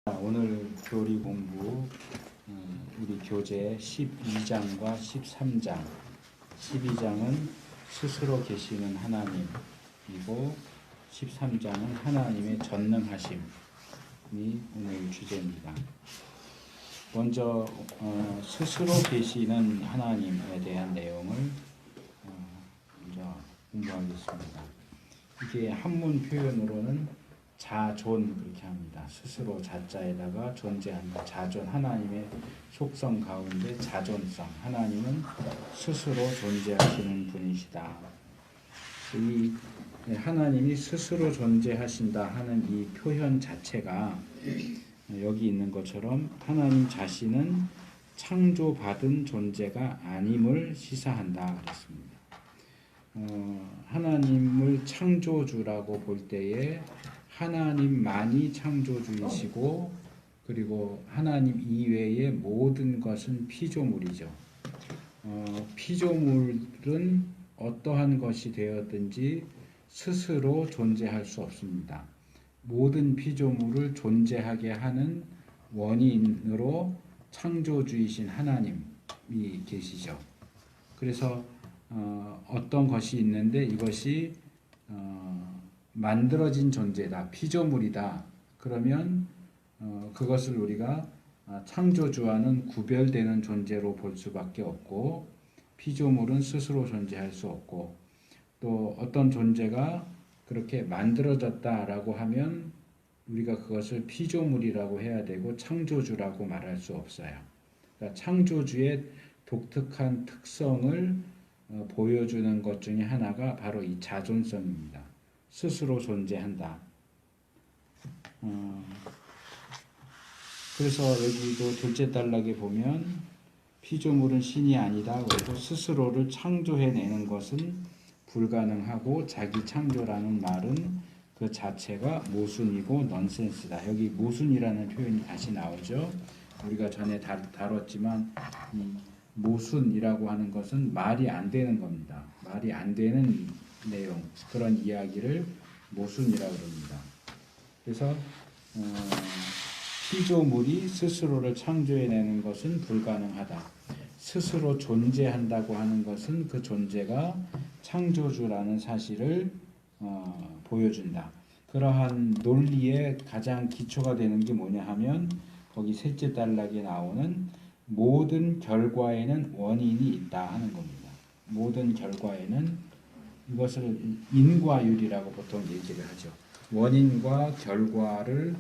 오늘 교리 공부 우리 교재 12장과 13장 12장은 스스로 계시는 하나님이고 13장은 하나님의 전능하심이 오늘 주제입니다. 먼저 스스로 계시는 하나님에 대한 내용을 먼저 공부하겠습니다. 이게 한문 표현으로는 자존 그렇게 합니다. 스스로 자자에다가 존재한다. 자존, 하나님의 속성 가운데 자존성. 하나님은 스스로 존재하시는 분이시다. 이 하나님이 스스로 존재하신다 하는 이 표현 자체가 여기 있는 것처럼 하나님 자신은 창조받은 존재가 아님을 시사한다 그랬습니다. 하나님을 창조주라고 볼 때에 하나님만이 창조주이시고 그리고 하나님 이외의 모든 것은 피조물이죠. 피조물은 어떠한 것이 되었든지 스스로 존재할 수 없습니다. 모든 피조물을 존재하게 하는 원인으로 창조주이신 하나님이 계시죠. 그래서 어떤 것이 있는데 이것이 만들어진 존재다, 피조물이다. 그러면 그것을 우리가 창조주와는 구별되는 존재로 볼 수밖에 없고 피조물은 스스로 존재할 수 없고 또 어떤 존재가 그렇게 만들어졌다라고 하면 우리가 그것을 피조물이라고 해야 되고 창조주라고 말할 수 없어요. 그러니까 창조주의 독특한 특성을 보여주는 것 중에 하나가 바로 이 자존성입니다. 스스로 존재한다. 그래서 여기도 둘째 단락에 보면 피조물은 신이 아니다. 그리고 스스로를 창조해내는 것은 불가능하고 자기 창조라는 말은 그 자체가 모순이고 넌센스다. 여기 모순이라는 표현이 다시 나오죠. 우리가 전에 다뤘지만 이 모순이라고 하는 것은 말이 안 되는 겁니다. 말이 안 되는 내용, 그런 이야기를 모순이라고 합니다. 그래서 피조물이 스스로를 창조해내는 것은 불가능하다. 스스로 존재한다고 하는 것은 그 존재가 창조주라는 사실을 보여준다. 그러한 논리의 가장 기초가 되는 게 뭐냐 하면 거기 셋째 단락에 나오는 모든 결과에는 원인이 있다 하는 겁니다. 모든 결과에는 이것을 인과율이라고 보통 얘기를 하죠. 원인과 결과를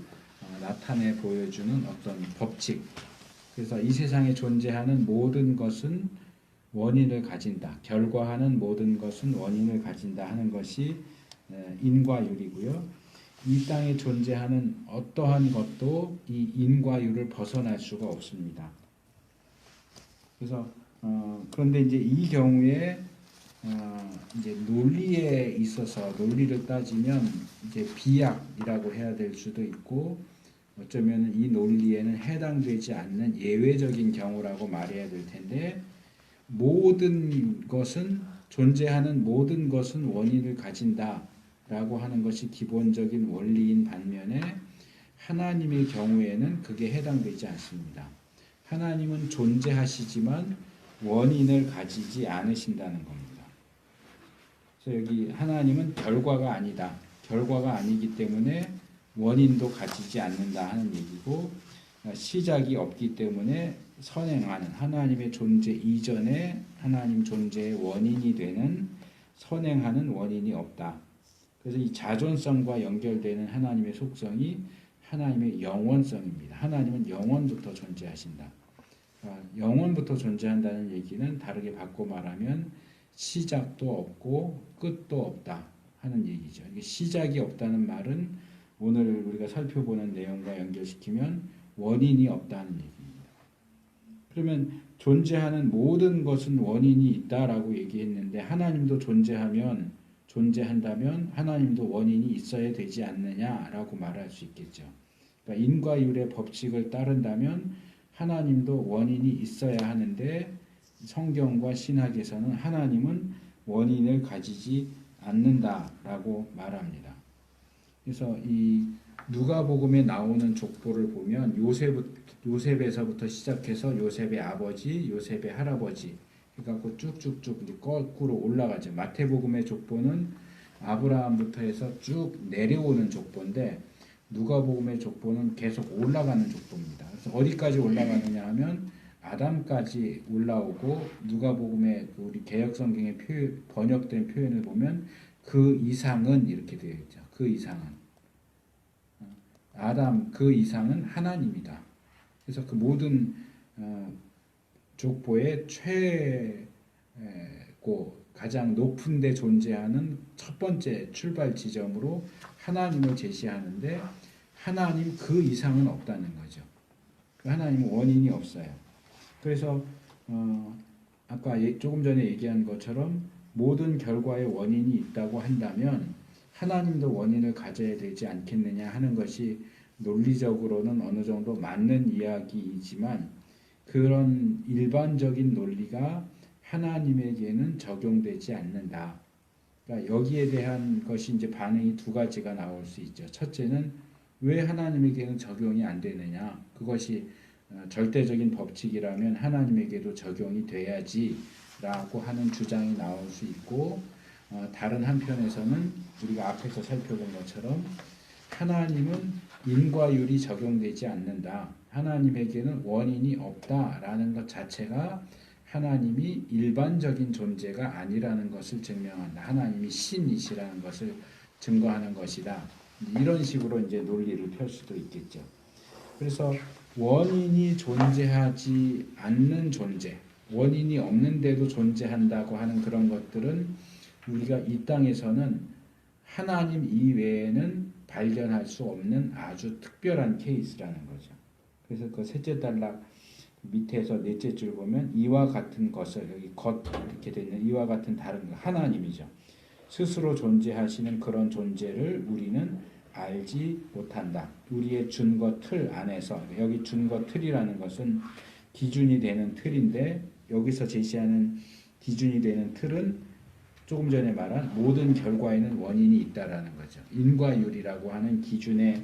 나타내 보여주는 어떤 법칙. 그래서 이 세상에 존재하는 모든 것은 원인을 가진다. 결과하는 모든 것은 원인을 가진다 하는 것이 인과율이고요. 이 땅에 존재하는 어떠한 것도 이 인과율을 벗어날 수가 없습니다. 그래서 그런데 이제 이 경우에 이제 논리에 있어서 논리를 따지면 이제 비약이라고 해야 될 수도 있고 어쩌면 이 논리에는 해당되지 않는 예외적인 경우라고 말해야 될 텐데 모든 것은 존재하는 모든 것은 원인을 가진다라고 하는 것이 기본적인 원리인 반면에 하나님의 경우에는 그게 해당되지 않습니다. 하나님은 존재하시지만 원인을 가지지 않으신다는 겁니다. 그래서 여기 하나님은 결과가 아니다. 결과가 아니기 때문에 원인도 가지지 않는다 하는 얘기고 시작이 없기 때문에 선행하는 하나님의 존재 이전에 하나님 존재의 원인이 되는 선행하는 원인이 없다. 그래서 이 자존성과 연결되는 하나님의 속성이 하나님의 영원성입니다. 하나님은 영원부터 존재하신다. 영원부터 존재한다는 얘기는 다르게 바꿔 말하면 시작도 없고 끝도 없다 하는 얘기죠. 이게 시작이 없다는 말은 오늘 우리가 살펴보는 내용과 연결시키면 원인이 없다는 얘기입니다. 그러면 존재하는 모든 것은 원인이 있다라고 얘기했는데 하나님도 존재한다면 하나님도 원인이 있어야 되지 않느냐라고 말할 수 있겠죠. 그러니까 인과율의 법칙을 따른다면 하나님도 원인이 있어야 하는데 성경과 신학에서는 하나님은 원인을 가지지 않는다라고 말합니다. 그래서 이 누가복음에 나오는 족보를 보면 요셉에서부터 시작해서 요셉의 아버지, 요셉의 할아버지 해갖고 쭉쭉쭉 이제 거꾸로 올라가죠. 마태복음의 족보는 아브라함부터 해서 쭉 내려오는 족보인데 누가복음의 족보는 계속 올라가는 족보입니다. 그래서 어디까지 올라가느냐 하면 아담까지 올라오고 누가복음의 우리 개역성경의 번역된 표현을 보면 그 이상은 이렇게 되어 있죠. 그 이상은 아담 그 이상은 하나님이다. 그래서 그 모든 족보의 최고 가장 높은 데 존재하는 첫 번째 출발 지점으로 하나님을 제시하는데 하나님 그 이상은 없다는 거죠. 하나님은 원인이 없어요. 그래서 아까 조금 전에 얘기한 것처럼 모든 결과에 원인이 있다고 한다면 하나님도 원인을 가져야 되지 않겠느냐 하는 것이 논리적으로는 어느 정도 맞는 이야기이지만 그런 일반적인 논리가 하나님에게는 적용되지 않는다. 그러니까 여기에 대한 것이 이제 반응이 두 가지가 나올 수 있죠. 첫째는 왜 하나님에게는 적용이 안 되느냐? 그것이 절대적인 법칙이라면 하나님에게도 적용이 돼야지라고 하는 주장이 나올 수 있고 다른 한편에서는 우리가 앞에서 살펴본 것처럼 하나님은 인과율이 적용되지 않는다. 하나님에게는 원인이 없다라는 것 자체가 하나님이 일반적인 존재가 아니라는 것을 증명한다. 하나님이 신이시라는 것을 증거하는 것이다. 이런 식으로 이제 논리를 펼 수도 있겠죠. 그래서 원인이 존재하지 않는 존재, 원인이 없는데도 존재한다고 하는 그런 것들은 우리가 이 땅에서는 하나님 이외에는 발견할 수 없는 아주 특별한 케이스라는 거죠. 그래서 그 셋째 단락 밑에서 넷째 줄 보면 이와 같은 것을 여기 것 이렇게 되어 있는 이와 같은 다른 것 하나님이죠. 스스로 존재하시는 그런 존재를 우리는 알지 못한다. 우리의 준거 틀 안에서 여기 준거 틀이라는 것은 기준이 되는 틀인데 여기서 제시하는 기준이 되는 틀은 조금 전에 말한 모든 결과에는 원인이 있다라는 거죠. 인과율이라고 하는 기준에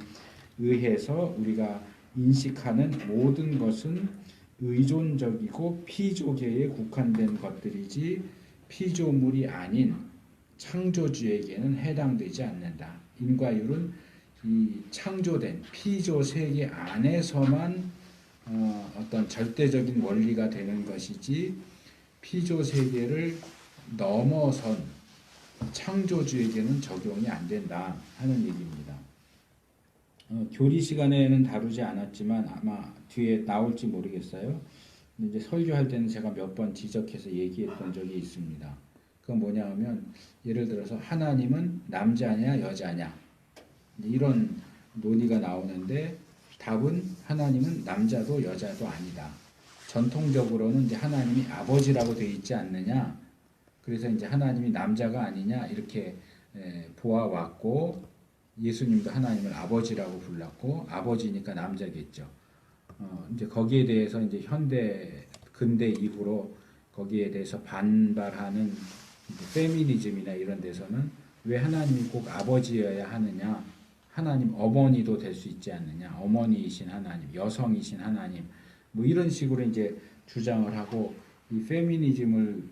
의해서 우리가 인식하는 모든 것은 의존적이고 피조계에 국한된 것들이지 피조물이 아닌 창조주에게는 해당되지 않는다. 인과율은 이 창조된 피조 세계 안에서만 어떤 절대적인 원리가 되는 것이지 피조 세계를 넘어선 창조주에게는 적용이 안 된다 하는 얘기입니다. 교리 시간에는 다루지 않았지만 아마 뒤에 나올지 모르겠어요. 근데 이제 설교할 때는 제가 몇 번 지적해서 얘기했던 적이 있습니다. 그건 뭐냐 하면 예를 들어서 하나님은 남자냐 여자냐 이런 논의가 나오는데 답은 하나님은 남자도 여자도 아니다. 전통적으로는 이제 하나님이 아버지라고 되어 있지 않느냐. 그래서 이제 하나님이 남자가 아니냐 이렇게 보아왔고 예수님도 하나님을 아버지라고 불렀고 아버지니까 남자겠죠. 이제 거기에 대해서 이제 근대 이후로 거기에 대해서 반발하는 페미니즘이나 이런 데서는 왜 하나님이 꼭 아버지여야 하느냐? 하나님 어머니도 될 수 있지 않느냐? 어머니이신 하나님, 여성이신 하나님, 뭐 이런 식으로 이제 주장을 하고 이 페미니즘을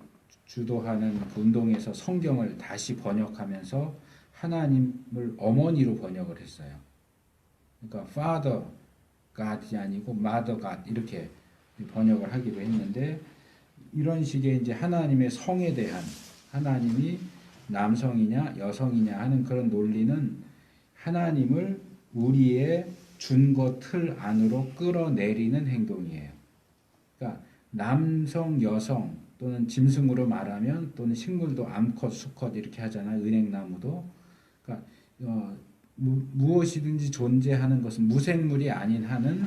주도하는 운동에서 성경을 다시 번역하면서 하나님을 어머니로 번역을 했어요. 그러니까 Father God이 아니고 Mother God 이렇게 번역을 하기도 했는데 이런 식의 이제 하나님의 성에 대한 하나님이 남성이냐 여성이냐 하는 그런 논리는 하나님을 우리의 준거 틀 안으로 끌어내리는 행동이에요. 그러니까 남성, 여성 또는 짐승으로 말하면 또는 식물도 암컷, 수컷 이렇게 하잖아요. 은행나무도. 그러니까 무엇이든지 존재하는 것은 무생물이 아닌 한은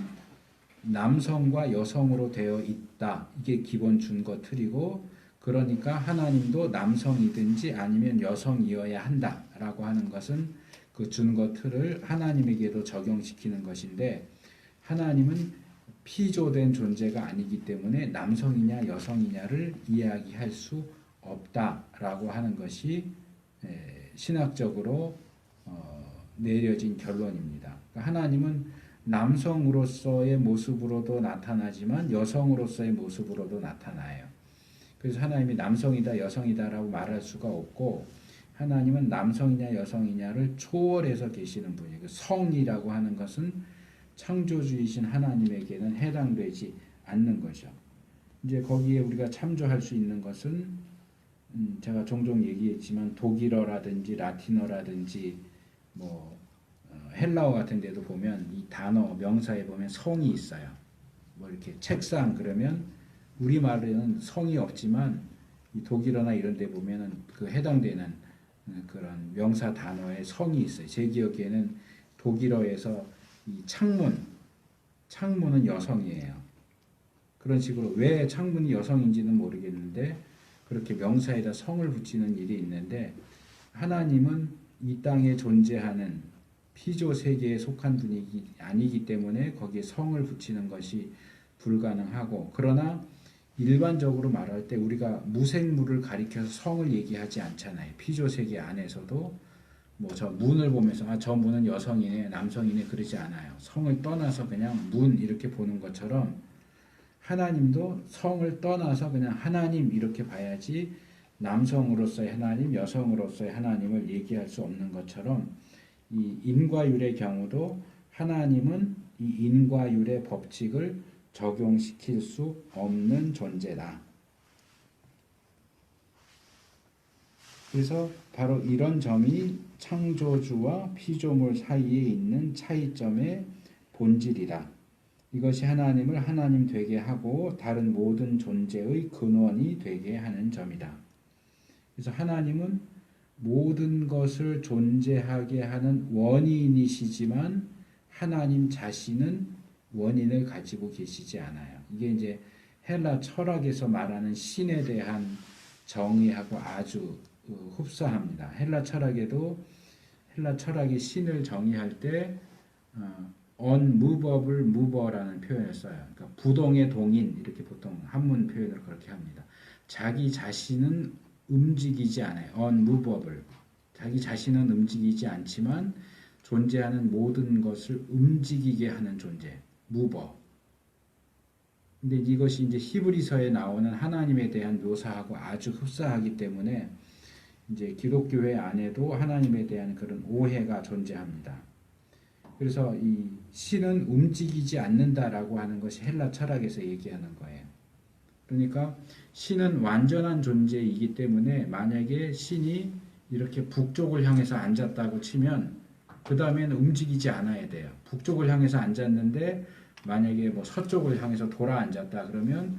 남성과 여성으로 되어 있다. 이게 기본 준거 틀이고 그러니까 하나님도 남성이든지 아니면 여성이어야 한다라고 하는 것은 그 준거 틀을 하나님에게도 적용시키는 것인데 하나님은 피조된 존재가 아니기 때문에 남성이냐 여성이냐를 이야기할 수 없다라고 하는 것이 신학적으로 내려진 결론입니다. 그러니까 하나님은 남성으로서의 모습으로도 나타나지만 여성으로서의 모습으로도 나타나요. 그래서 하나님이 남성이다 여성이다라고 말할 수가 없고 하나님은 남성이냐 여성이냐를 초월해서 계시는 분이고 성이라고 하는 것은 창조주이신 하나님에게는 해당되지 않는 거죠. 이제 거기에 우리가 참조할 수 있는 것은 제가 종종 얘기했지만 독일어라든지 라틴어라든지 뭐 헬라어 같은 데도 보면 이 단어 명사에 보면 성이 있어요. 뭐 이렇게 책상 그러면 우리말에는 성이 없지만 이 독일어나 이런 데 보면은 그 해당되는 그런 명사 단어에 성이 있어요. 제 기억에는 독일어에서 이 창문은 여성이에요. 그런 식으로 왜 창문이 여성인지는 모르겠는데 그렇게 명사에다 성을 붙이는 일이 있는데 하나님은 이 땅에 존재하는 피조 세계에 속한 분이 아니기 때문에 거기에 성을 붙이는 것이 불가능하고 그러나 일반적으로 말할 때 우리가 무생물을 가리켜서 성을 얘기하지 않잖아요. 피조 세계 안에서도 뭐 저 문을 보면서 저 문은 여성이네 남성이네 그러지 않아요. 성을 떠나서 그냥 문 이렇게 보는 것처럼 하나님도 성을 떠나서 그냥 하나님 이렇게 봐야지 남성으로서의 하나님, 여성으로서의 하나님을 얘기할 수 없는 것처럼 이 인과율의 경우도 하나님은 이 인과율의 법칙을 적용시킬 수 없는 존재다. 그래서 바로 이런 점이 창조주와 피조물 사이에 있는 차이점의 본질이다. 이것이 하나님을 하나님 되게 하고 다른 모든 존재의 근원이 되게 하는 점이다. 그래서 하나님은 모든 것을 존재하게 하는 원인이시지만 하나님 자신은 원인을 가지고 계시지 않아요. 이게 이제 헬라 철학에서 말하는 신에 대한 정의하고 아주 흡사합니다. 헬라 철학이 신을 정의할 때 unmovable mover라는 표현을 써요. 그러니까 부동의 동인 이렇게 보통 한문 표현을 그렇게 합니다. 자기 자신은 움직이지 않아요. unmovable. 자기 자신은 움직이지 않지만 존재하는 모든 것을 움직이게 하는 존재. mover. 근데 이것이 이제 히브리서에 나오는 하나님에 대한 묘사하고 아주 흡사하기 때문에 이제 기독교회 안에도 하나님에 대한 그런 오해가 존재합니다. 그래서 이 신은 움직이지 않는다라고 하는 것이 헬라 철학에서 얘기하는 거예요. 그러니까 신은 완전한 존재이기 때문에 만약에 신이 이렇게 북쪽을 향해서 앉았다고 치면 그 다음에는 움직이지 않아야 돼요. 북쪽을 향해서 앉았는데 만약에 뭐 서쪽을 향해서 돌아 앉았다 그러면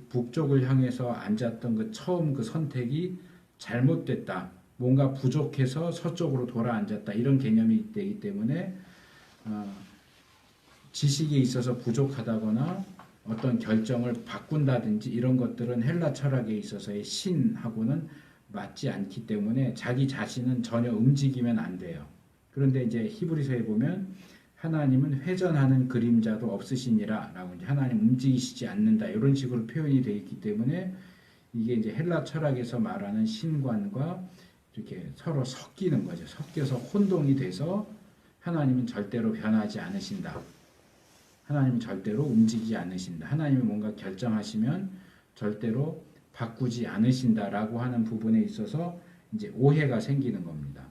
북쪽을 향해서 앉았던 그 처음 그 선택이 잘못됐다. 뭔가 부족해서 서쪽으로 돌아 앉았다. 이런 개념이 되기 때문에 지식에 있어서 부족하다거나 어떤 결정을 바꾼다든지 이런 것들은 헬라 철학에 있어서의 신하고는 맞지 않기 때문에 자기 자신은 전혀 움직이면 안 돼요. 그런데 이제 히브리서에 보면 하나님은 회전하는 그림자도 없으시니라 라고 이제 하나님 움직이시지 않는다 이런 식으로 표현이 되어 있기 때문에 이게 이제 헬라 철학에서 말하는 신관과 이렇게 서로 섞이는 거죠. 섞여서 혼동이 돼서 하나님은 절대로 변하지 않으신다. 하나님은 절대로 움직이지 않으신다. 하나님이 뭔가 결정하시면 절대로 바꾸지 않으신다라고 하는 부분에 있어서 이제 오해가 생기는 겁니다.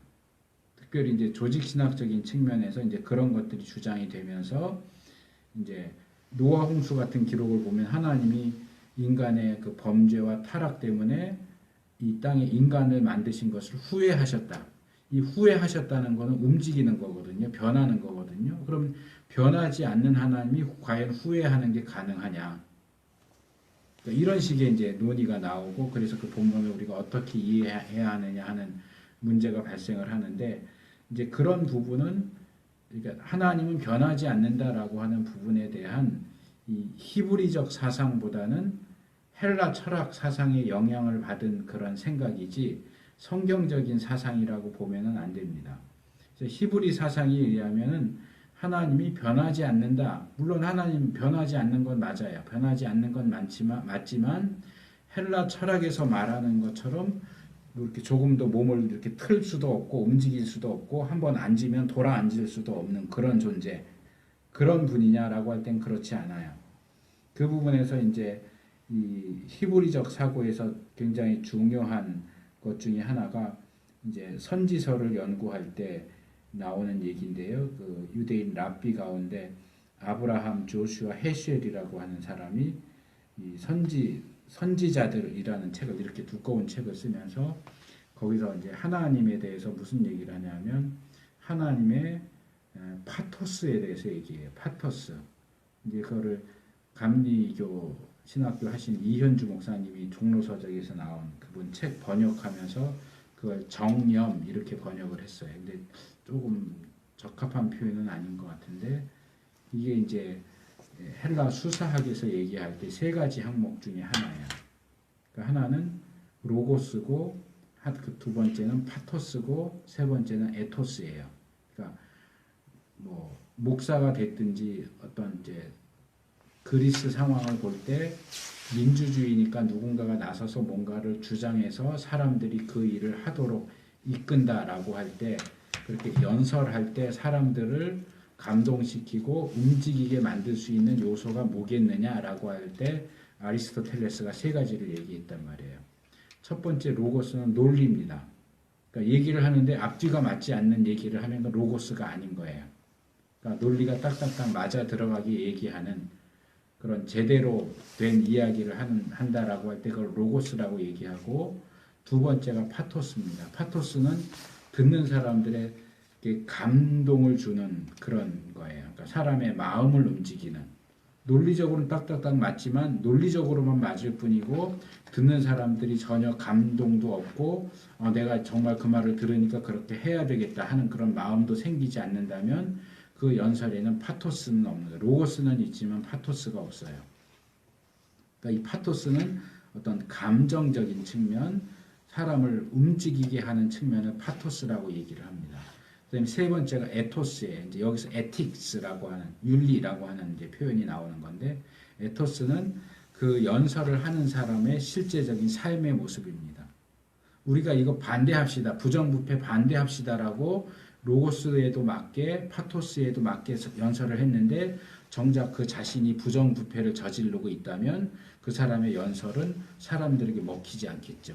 특별히 이제 조직신학적인 측면에서 이제 그런 것들이 주장이 되면서 이제 노아 홍수 같은 기록을 보면 하나님이 인간의 그 범죄와 타락 때문에 이 땅에 인간을 만드신 것을 후회하셨다. 이 후회하셨다는 것은 움직이는 거거든요. 변하는 거거든요. 그럼 변하지 않는 하나님이 과연 후회하는 게 가능하냐? 그러니까 이런 식의 이제 논의가 나오고 그래서 그 본문을 우리가 어떻게 이해해야 하느냐 하는 문제가 발생을 하는데 이제 그런 부분은 그러니까 하나님은 변하지 않는다라고 하는 부분에 대한 이 히브리적 사상보다는 헬라 철학 사상의 영향을 받은 그런 생각이지 성경적인 사상이라고 보면은 안 됩니다. 히브리 사상에 의하면은 하나님이 변하지 않는다. 물론 하나님 변하지 않는 건 맞아요. 변하지 않는 건 맞지만 헬라 철학에서 말하는 것처럼 뭐 이렇게 조금도 몸을 이렇게 틀 수도 없고 움직일 수도 없고 한번 앉으면 돌아 앉을 수도 없는 그런 존재, 그런 분이냐라고 할 땐 그렇지 않아요. 그 부분에서 이제 이 히브리적 사고에서 굉장히 중요한 것 중에 하나가 이제 선지서를 연구할 때 나오는 얘기인데요. 그 유대인 랍비 가운데 아브라함, 조슈아, 헤쉘이라고 하는 사람이 이 선지자들이라는 책을, 이렇게 두꺼운 책을 쓰면서 거기서 이제 하나님에 대해서 무슨 얘기를 하냐면 하나님의 파토스에 대해서 얘기해요. 파토스. 이제 그거를 감리교 신학교 하신 이현주 목사님이 종로서적에서 나온 그분 책 번역하면서 그걸 정념 이렇게 번역을 했어요. 근데 조금 적합한 표현은 아닌 것 같은데 이게 이제 헬라 수사학에서 얘기할 때 세 가지 항목 중에 하나야. 그러니까 하나는 로고스고, 그 두 번째는 파토스고, 세 번째는 에토스예요. 그러니까 뭐 목사가 됐든지 어떤 이제 그리스 상황을 볼 때 민주주의니까 누군가가 나서서 뭔가를 주장해서 사람들이 그 일을 하도록 이끈다라고 할 때, 그렇게 연설할 때 사람들을 감동시키고 움직이게 만들 수 있는 요소가 뭐겠느냐라고 할 때 아리스토텔레스가 세 가지를 얘기했단 말이에요. 첫 번째 로고스는 논리입니다. 그러니까 얘기를 하는데 앞뒤가 맞지 않는 얘기를 하면 그 로고스가 아닌 거예요. 그러니까 논리가 딱딱딱 맞아 들어가게 얘기하는 그런 제대로 된 이야기를 한다라고 할 때 그걸 로고스라고 얘기하고, 두 번째가 파토스입니다. 파토스는 듣는 사람들에게 감동을 주는 그런 거예요. 그러니까 사람의 마음을 움직이는, 논리적으로는 딱딱딱 맞지만 논리적으로만 맞을 뿐이고 듣는 사람들이 전혀 감동도 없고 내가 정말 그 말을 들으니까 그렇게 해야 되겠다 하는 그런 마음도 생기지 않는다면 그 연설에는 파토스는 없는 거예요. 로고스는 있지만 파토스가 없어요. 그러니까 이 파토스는 어떤 감정적인 측면, 사람을 움직이게 하는 측면을 파토스라고 얘기를 합니다. 그다음에 세 번째가 에토스예요. 이제 여기서 에틱스라고 하는, 윤리라고 하는 이제 표현이 나오는 건데, 에토스는 그 연설을 하는 사람의 실제적인 삶의 모습입니다. 우리가 이거 반대합시다, 부정부패 반대합시다라고 로고스에도 맞게 파토스에도 맞게 연설을 했는데 정작 그 자신이 부정부패를 저지르고 있다면 그 사람의 연설은 사람들에게 먹히지 않겠죠.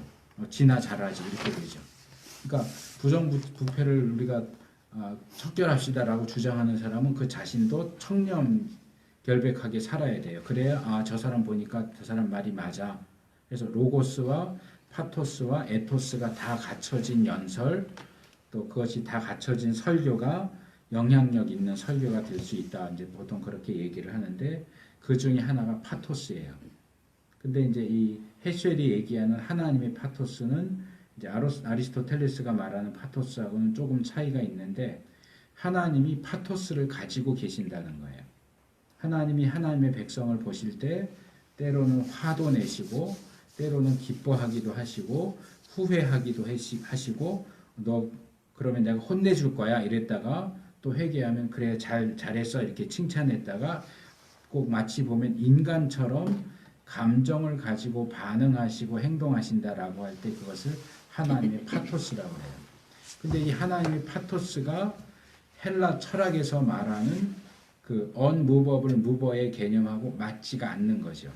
지나 잘하지 이렇게 되죠. 그러니까 부정부패를 우리가 척결합시다라고 주장하는 사람은 그 자신도 청렴결백하게 살아야 돼요. 그래야 저 사람 보니까 저 사람 말이 맞아. 그래서 로고스와 파토스와 에토스가 다 갖춰진 연설, 또 그것이 다 갖춰진 설교가 영향력 있는 설교가 될 수 있다. 이제 보통 그렇게 얘기를 하는데 그 중에 하나가 파토스예요. 근데 이제 이 헤쉘이 얘기하는 하나님의 파토스는 이제 아리스토텔레스가 말하는 파토스하고는 조금 차이가 있는데, 하나님이 파토스를 가지고 계신다는 거예요. 하나님이 하나님의 백성을 보실 때 때로는 화도 내시고 때로는 기뻐하기도 하시고 후회하기도 하시고 너 그러면 내가 혼내줄 거야 이랬다가 또 회개하면 그래 잘했어 이렇게 칭찬했다가 꼭 마치 보면 인간처럼 감정을 가지고 반응하시고 행동하신다라고 할 때 그것을 하나님의 파토스라고 해요. 근데 이 하나님의 파토스가 헬라 철학에서 말하는 그 unmovable mover의 개념하고 맞지가 않는 거죠.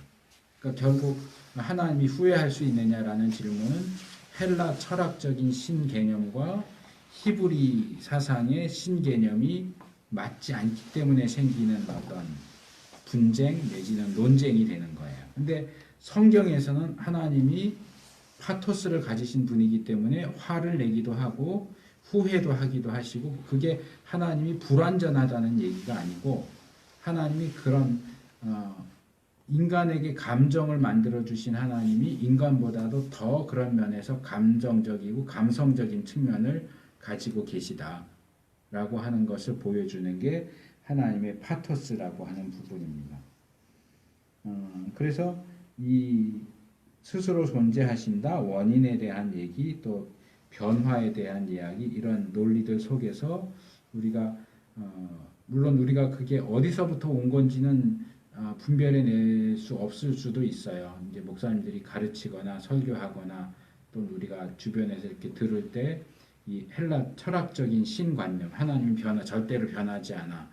그러니까 결국 하나님이 후회할 수 있느냐라는 질문은 헬라 철학적인 신개념과 히브리 사상의 신개념이 맞지 않기 때문에 생기는 어떤 분쟁 내지는 논쟁이 되는 거예요. 근데 성경에서는 하나님이 파토스를 가지신 분이기 때문에 화를 내기도 하고 후회도 하기도 하시고, 그게 하나님이 불완전하다는 얘기가 아니고 하나님이 그런 인간에게 감정을 만들어 주신 하나님이 인간보다도 더 그런 면에서 감정적이고 감성적인 측면을 가지고 계시다라고 하는 것을 보여주는 게 하나님의 파토스라고 하는 부분입니다. 그래서 이 스스로 존재하신다, 원인에 대한 얘기, 또 변화에 대한 이야기, 이런 논리들 속에서 우리가 물론 우리가 그게 어디서부터 온 건지는 분별해 낼 수 없을 수도 있어요. 이제 목사님들이 가르치거나 설교하거나 또는 우리가 주변에서 이렇게 들을 때 이 헬라 철학적인 신관념, 하나님은 절대로 변하지 않아,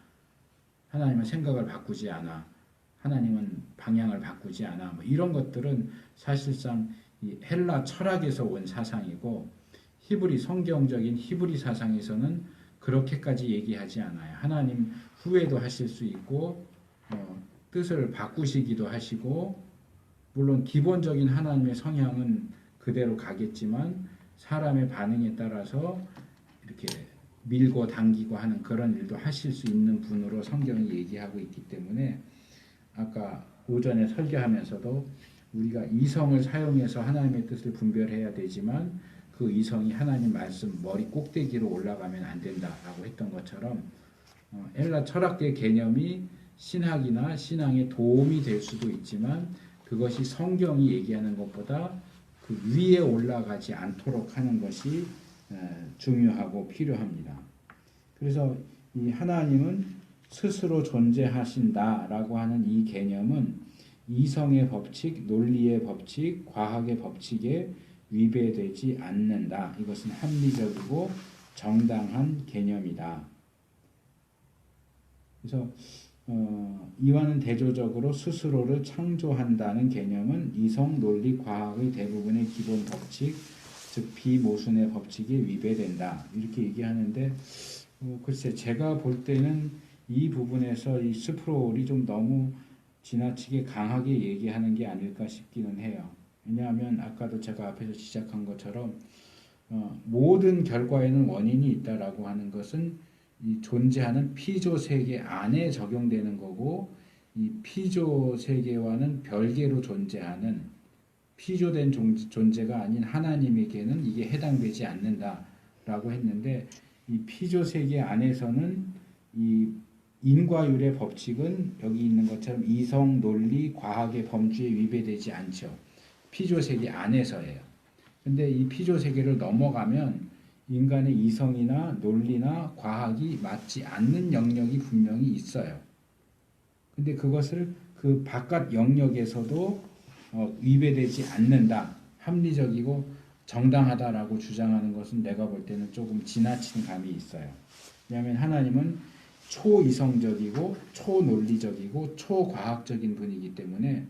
하나님은 생각을 바꾸지 않아, 하나님은 방향을 바꾸지 않아, 뭐 이런 것들은 사실상 이 헬라 철학에서 온 사상이고 히브리 성경적인 히브리 사상에서는 그렇게까지 얘기하지 않아요. 하나님 후회도 하실 수 있고 뜻을 바꾸시기도 하시고, 물론 기본적인 하나님의 성향은 그대로 가겠지만 사람의 반응에 따라서 이렇게 밀고 당기고 하는 그런 일도 하실 수 있는 분으로 성경이 얘기하고 있기 때문에, 아까 오전에 설교하면서도 우리가 이성을 사용해서 하나님의 뜻을 분별해야 되지만 그 이성이 하나님 말씀 머리 꼭대기로 올라가면 안 된다라고 했던 것처럼 헬라 철학의 개념이 신학이나 신앙에 도움이 될 수도 있지만 그것이 성경이 얘기하는 것보다 그 위에 올라가지 않도록 하는 것이 중요하고 필요합니다. 그래서 이 하나님은 스스로 존재하신다라고 하는 이 개념은 이성의 법칙, 논리의 법칙, 과학의 법칙에 위배되지 않는다. 이것은 합리적이고 정당한 개념이다. 그래서 이와는 대조적으로 스스로를 창조한다는 개념은 이성, 논리, 과학의 대부분의 기본 법칙, 즉 비모순의 법칙에 위배된다. 이렇게 얘기하는데 글쎄 제가 볼 때는 이 부분에서 이 스프롤이 좀 너무 지나치게 강하게 얘기하는 게 아닐까 싶기는 해요. 왜냐하면 아까도 제가 앞에서 시작한 것처럼 모든 결과에는 원인이 있다라고 하는 것은 이 존재하는 피조 세계 안에 적용되는 거고, 이 피조 세계와는 별개로 존재하는 피조된 존재가 아닌 하나님에게는 이게 해당되지 않는다라고 했는데, 이 피조 세계 안에서는 이 인과율의 법칙은 여기 있는 것처럼 이성, 논리, 과학의 범주에 위배되지 않죠. 피조 세계 안에서예요. 근데 이 피조 세계를 넘어가면 인간의 이성이나 논리나 과학이 맞지 않는 영역이 분명히 있어요. 근데 그것을 그 바깥 영역에서도 위배되지 않는다, 합리적이고 정당하다라고 주장하는 것은 내가 볼 때는 조금 지나친 감이 있어요. 왜냐하면 하나님은 초이성적이고 초논리적이고 초과학적인 분이기 때문에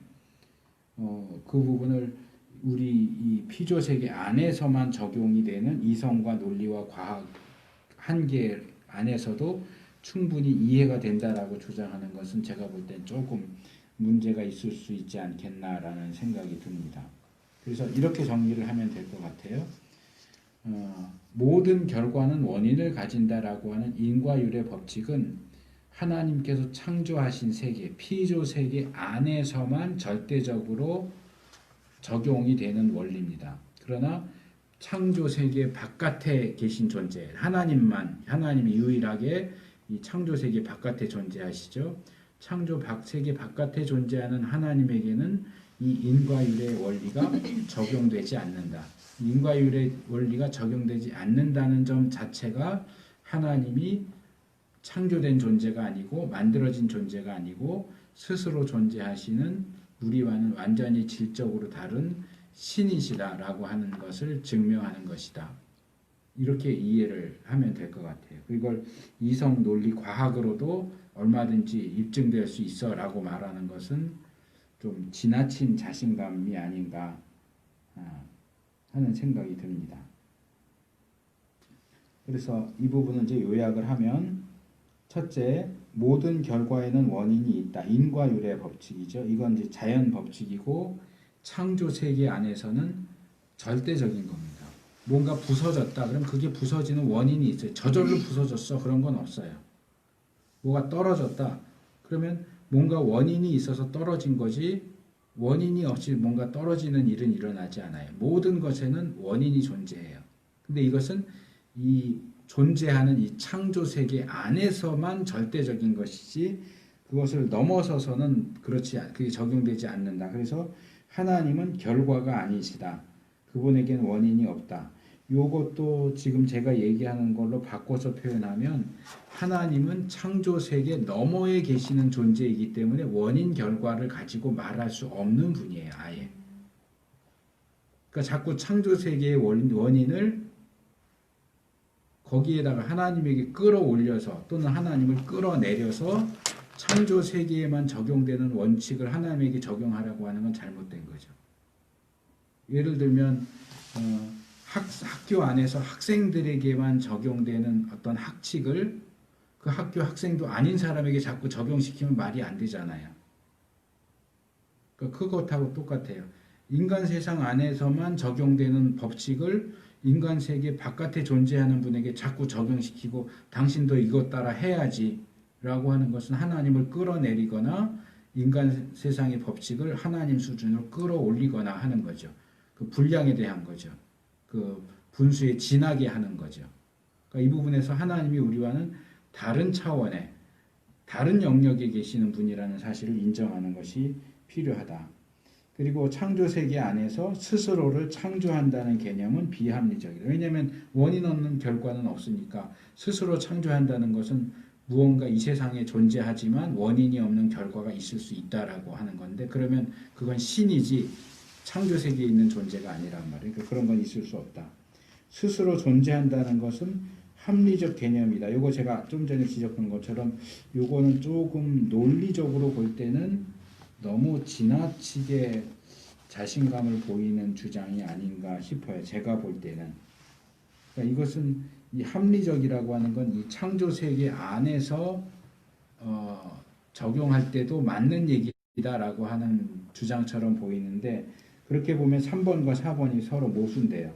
그 부분을 우리 이 피조세계 안에서만 적용이 되는 이성과 논리와 과학 한계 안에서도 충분히 이해가 된다라고 주장하는 것은 제가 볼 땐 조금 문제가 있을 수 있지 않겠나라는 생각이 듭니다. 그래서 이렇게 정리를 하면 될 것 같아요. 모든 결과는 원인을 가진다라고 하는 인과율의 법칙은 하나님께서 창조하신 세계, 피조 세계 안에서만 절대적으로 적용이 되는 원리입니다. 그러나 창조 세계 바깥에 계신 존재, 하나님이 유일하게 이 창조 세계 바깥에 존재하시죠. 창조 세계 바깥에 존재하는 하나님에게는 이 인과율의 원리가 적용되지 않는다. 인과율의 원리가 적용되지 않는다는 점 자체가 하나님이 창조된 존재가 아니고 만들어진 존재가 아니고 스스로 존재하시는 우리와는 완전히 질적으로 다른 신이시다라고 하는 것을 증명하는 것이다. 이렇게 이해를 하면 될 것 같아요. 이걸 이성, 논리, 과학으로도 얼마든지 입증될 수 있어라고 말하는 것은 좀 지나친 자신감이 아닌가 하는 생각이 듭니다. 그래서 이 부분은 이제 요약을 하면, 첫째, 모든 결과에는 원인이 있다. 인과율의 법칙이죠. 이건 이제 자연 법칙이고 창조 세계 안에서는 절대적인 겁니다. 뭔가 부서졌다. 그럼 그게 부서지는 원인이 있어요. 저절로 부서졌어. 그런 건 없어요. 뭐가 떨어졌다. 그러면 뭔가 원인이 있어서 떨어진 거지 원인이 없이 뭔가 떨어지는 일은 일어나지 않아요. 모든 것에는 원인이 존재해요. 근데 이것은 이 존재하는 이 창조 세계 안에서만 절대적인 것이지 그것을 넘어서서는 그게 적용되지 않는다. 그래서 하나님은 결과가 아니시다. 그분에게는 원인이 없다. 요것도 지금 제가 얘기하는 걸로 바꿔서 표현하면 하나님은 창조 세계 너머에 계시는 존재이기 때문에 원인 결과를 가지고 말할 수 없는 분이에요. 아예. 그러니까 자꾸 창조 세계의 원인을 거기에다가 하나님에게 끌어올려서 또는 하나님을 끌어내려서 창조 세계에만 적용되는 원칙을 하나님에게 적용하라고 하는 건 잘못된 거죠. 예를 들면 학교 안에서 학생들에게만 적용되는 어떤 학칙을 그 학교 학생도 아닌 사람에게 자꾸 적용시키면 말이 안 되잖아요. 그러니까 그것하고 똑같아요. 인간 세상 안에서만 적용되는 법칙을 인간 세계 바깥에 존재하는 분에게 자꾸 적용시키고 당신도 이것 따라 해야지 라고 하는 것은 하나님을 끌어내리거나 인간 세상의 법칙을 하나님 수준으로 끌어올리거나 하는 거죠. 그 분량에 대한 거죠. 그 분수에 지나게 하는 거죠. 그러니까 이 부분에서 하나님이 우리와는 다른 차원의 다른 영역에 계시는 분이라는 사실을 인정하는 것이 필요하다. 그리고 창조 세계 안에서 스스로를 창조한다는 개념은 비합리적이다. 왜냐하면 원인 없는 결과는 없으니까 스스로 창조한다는 것은 무언가 이 세상에 존재하지만 원인이 없는 결과가 있을 수 있다라고 하는 건데 그러면 그건 신이지 창조 세계에 있는 존재가 아니란 말이에요. 그러니까 그런 건 있을 수 없다. 스스로 존재한다는 것은 합리적 개념이다. 요거 제가 좀 전에 지적한 것처럼 요거는 조금 논리적으로 볼 때는 너무 지나치게 자신감을 보이는 주장이 아닌가 싶어요. 제가 볼 때는. 그러니까 이것은 이 합리적이라고 하는 건 이 창조 세계 안에서 적용할 때도 맞는 얘기다라고 하는 주장처럼 보이는데 그렇게 보면 3번과 4번이 서로 모순돼요.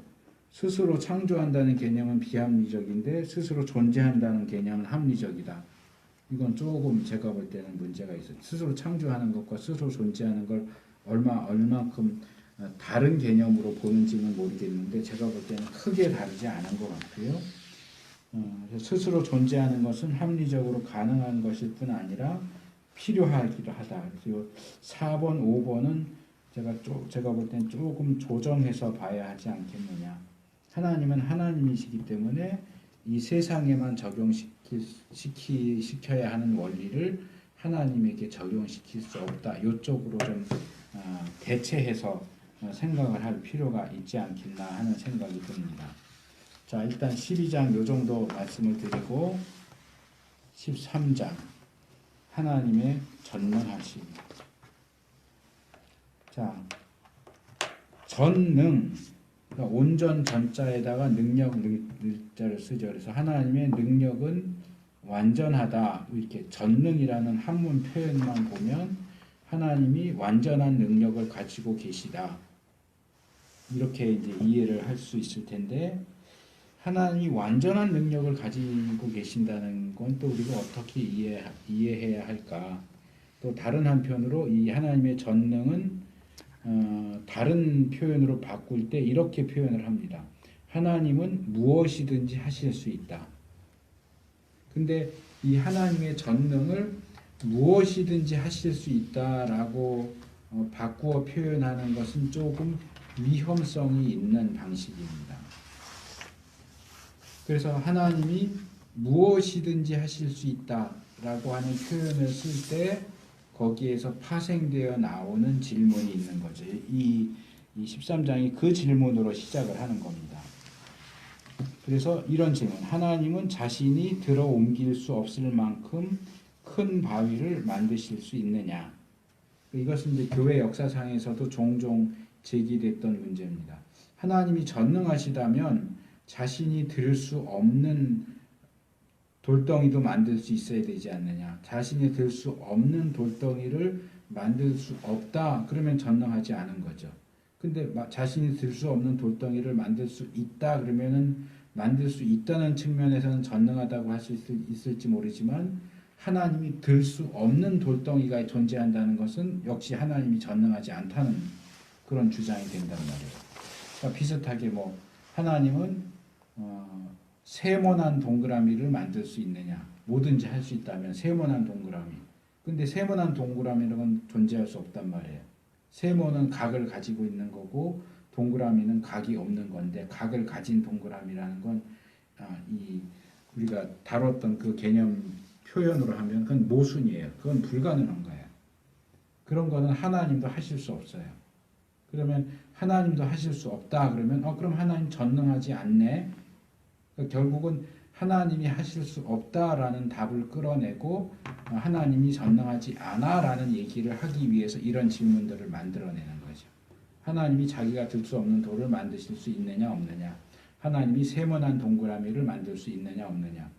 스스로 창조한다는 개념은 비합리적인데 스스로 존재한다는 개념은 합리적이다. 이건 조금 제가 볼 때는 문제가 있어요. 스스로 창조하는 것과 스스로 존재하는 걸 얼만큼 다른 개념으로 보는지는 모르겠는데 제가 볼 때는 크게 다르지 않은 것 같고요. 스스로 존재하는 것은 합리적으로 가능한 것일 뿐 아니라 필요하기도 하다. 그리고 4번, 5번은 제가 볼 때는 조금 조정해서 봐야 하지 않겠느냐. 하나님은 하나님이시기 때문에 이 세상에만 적용시켜야 하는 원리를 하나님에게 적용시킬 수 없다. 이쪽으로 좀 대체해서 생각을 할 필요가 있지 않겠나 하는 생각이 듭니다. 자, 일단 12장 요 정도 말씀을 드리고 13장 하나님의 전능하심. 자, 전능 그러니까 온전 전자에다가 능력 능자를 쓰죠. 그래서 하나님의 능력은 완전하다. 이렇게 전능이라는 한문 표현만 보면 하나님이 완전한 능력을 가지고 계시다. 이렇게 이제 이해를 할 수 있을 텐데 하나님이 완전한 능력을 가지고 계신다는 건 또 우리가 어떻게 이해해야 할까? 또 다른 한편으로 이 하나님의 전능은 다른 표현으로 바꿀 때 이렇게 표현을 합니다. 하나님은 무엇이든지 하실 수 있다. 근데 이 하나님의 전능을 무엇이든지 하실 수 있다라고 바꾸어 표현하는 것은 조금 위험성이 있는 방식입니다. 그래서 하나님이 무엇이든지 하실 수 있다라고 하는 표현을 쓸 때 거기에서 파생되어 나오는 질문이 있는 거죠. 이 13장이 그 질문으로 시작을 하는 겁니다. 그래서 이런 질문. 하나님은 자신이 들어 옮길 수 없을 만큼 큰 바위를 만드실 수 있느냐. 이것은 이제 교회 역사상에서도 종종 제기됐던 문제입니다. 하나님이 전능하시다면 자신이 들 수 없는 돌덩이도 만들 수 있어야 되지 않느냐. 자신이 들 수 없는 돌덩이를 만들 수 없다. 그러면 전능하지 않은 거죠. 근데 자신이 들 수 없는 돌덩이를 만들 수 있다. 그러면은 만들 수 있다는 측면에서는 전능하다고 할 수 있을지 모르지만 하나님이 들 수 없는 돌덩이가 존재한다는 것은 역시 하나님이 전능하지 않다는 그런 주장이 된단 말이에요. 그러니까 비슷하게 하나님은 세모난 동그라미를 만들 수 있느냐. 뭐든지 할 수 있다면 세모난 동그라미. 근데 세모난 동그라미는 존재할 수 없단 말이에요. 세모는 각을 가지고 있는 거고 동그라미는 각이 없는 건데 각을 가진 동그라미라는 건 우리가 다뤘던 그 개념 표현으로 하면 그건 모순이에요. 그건 불가능한 거예요. 그런 거는 하나님도 하실 수 없어요. 그러면 하나님도 하실 수 없다. 그러면 그럼 하나님 전능하지 않네. 그러니까 결국은 하나님이 하실 수 없다라는 답을 끌어내고 하나님이 전능하지 않아라는 얘기를 하기 위해서 이런 질문들을 만들어내는 거죠. 하나님이 자기가 들 수 없는 돌을 만드실 수 있느냐 없느냐. 하나님이 세모난 동그라미를 만들 수 있느냐 없느냐.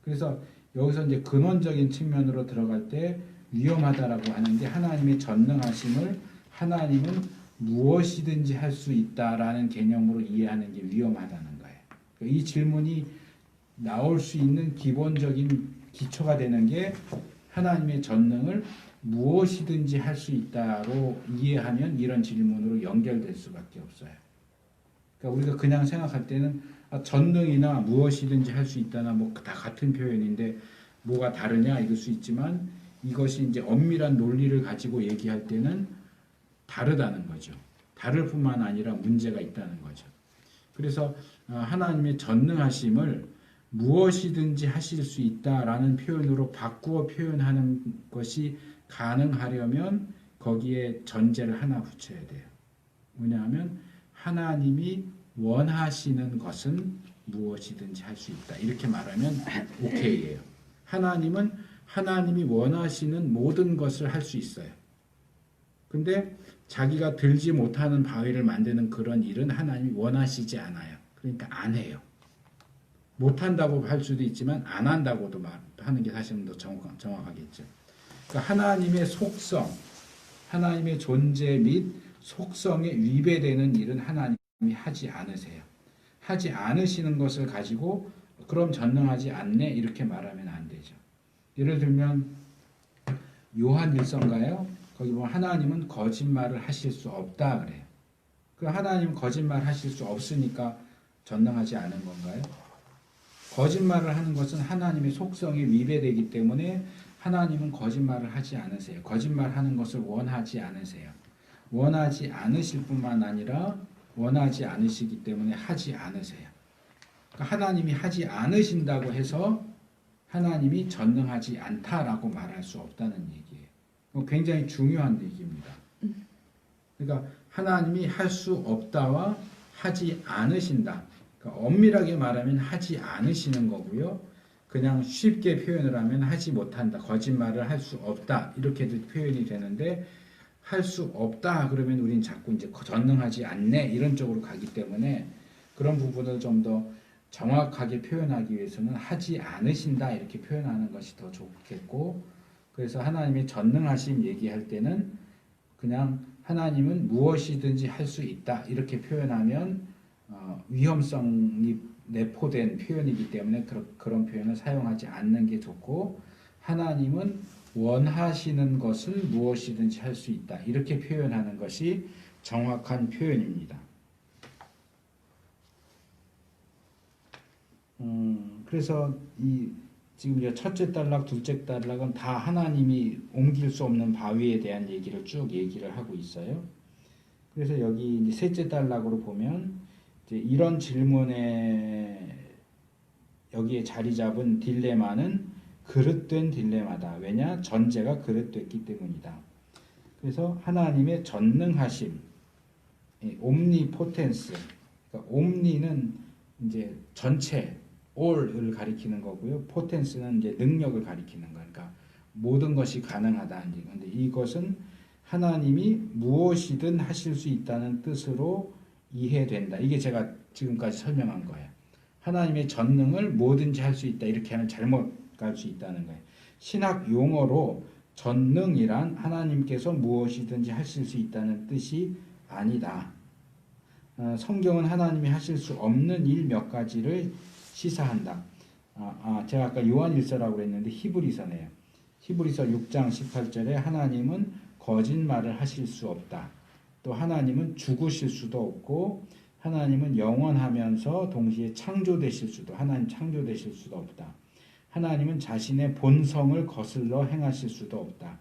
그래서 여기서 이제 근원적인 측면으로 들어갈 때 위험하다라고 하는 게 하나님의 전능하심을 하나님은 무엇이든지 할 수 있다라는 개념으로 이해하는 게 위험하다는 거예요. 이 질문이 나올 수 있는 기본적인 기초가 되는 게 하나님의 전능을 무엇이든지 할 수 있다로 이해하면 이런 질문으로 연결될 수밖에 없어요. 그러니까 우리가 그냥 생각할 때는 전능이나 무엇이든지 할 수 있다나 뭐 다 같은 표현인데 뭐가 다르냐 이럴 수 있지만 이것이 이제 엄밀한 논리를 가지고 얘기할 때는 다르다는 거죠. 다를 뿐만 아니라 문제가 있다는 거죠. 그래서 하나님의 전능하심을 무엇이든지 하실 수 있다라는 표현으로 바꾸어 표현하는 것이 가능하려면 거기에 전제를 하나 붙여야 돼요. 뭐냐면 하나님이 원하시는 것은 무엇이든지 할 수 있다. 이렇게 말하면 오케이예요. 하나님은 하나님이 원하시는 모든 것을 할 수 있어요. 근데 자기가 들지 못하는 바위를 만드는 그런 일은 하나님이 원하시지 않아요. 그러니까 안 해요. 못한다고 할 수도 있지만 안 한다고도 하는 게 사실은 더 정확하겠죠. 그러니까 하나님의 속성, 하나님의 존재 및 속성에 위배되는 일은 하나님이 하지 않으세요. 하지 않으시는 것을 가지고 그럼 전능하지 않네 이렇게 말하면 안 되죠. 예를 들면 요한 1서인가요? 거기 보면 하나님은 거짓말을 하실 수 없다 그래요. 그 하나님 거짓말 하실 수 없으니까 전능하지 않은 건가요? 거짓말을 하는 것은 하나님의 속성에 위배되기 때문에 하나님은 거짓말을 하지 않으세요. 거짓말하는 것을 원하지 않으세요. 원하지 않으실 뿐만 아니라 원하지 않으시기 때문에 하지 않으세요. 그러니까 하나님이 하지 않으신다고 해서 하나님이 전능하지 않다라고 말할 수 없다는 얘기예요. 굉장히 중요한 얘기입니다. 그러니까 하나님이 할 수 없다와 하지 않으신다. 그러니까 엄밀하게 말하면 하지 않으시는 거고요. 그냥 쉽게 표현을 하면 하지 못한다. 거짓말을 할 수 없다. 이렇게도 표현이 되는데 할 수 없다 그러면 우린 자꾸 이제 전능하지 않네 이런 쪽으로 가기 때문에 그런 부분을 좀 더 정확하게 표현하기 위해서는 하지 않으신다 이렇게 표현하는 것이 더 좋겠고 그래서 하나님의 전능하심 얘기할 때는 그냥 하나님은 무엇이든지 할 수 있다 이렇게 표현하면 위험성이 내포된 표현이기 때문에 그런 표현을 사용하지 않는 게 좋고 하나님은 원하시는 것을 무엇이든지 할 수 있다 이렇게 표현하는 것이 정확한 표현입니다. 그래서 지금 첫째 단락, 둘째 단락은 다 하나님이 옮길 수 없는 바위에 대한 얘기를 쭉 얘기를 하고 있어요. 그래서 여기 이제 셋째 단락으로 보면 이제 이런 질문에 여기에 자리 잡은 딜레마는 그릇된 딜레마다. 왜냐? 전제가 그릇됐기 때문이다. 그래서 하나님의 전능하심, 옴니포텐스, 그러니까 옴니는 이제 전체, all을 가리키는 거고요. 포텐스는 이제 능력을 가리키는 거니까 모든 것이 가능하다. 근데 이것은 하나님이 무엇이든 하실 수 있다는 뜻으로 이해된다. 이게 제가 지금까지 설명한 거예요. 하나님의 전능을 뭐든지 할 수 있다. 이렇게 하면 잘못 갈 수 있다는 거예요. 신학 용어로 전능이란 하나님께서 무엇이든지 하실 수 있다는 뜻이 아니다. 성경은 하나님이 하실 수 없는 일 몇 가지를 시사한다. 제가 아까 요한 1서라고 그랬는데 히브리서네요. 히브리서 6장 18절에 하나님은 거짓말을 하실 수 없다. 또 하나님은 죽으실 수도 없고 하나님은 영원하면서 동시에 창조되실 수도 하나님 창조되실 수도 없다. 하나님은 자신의 본성을 거슬러 행하실 수도 없다.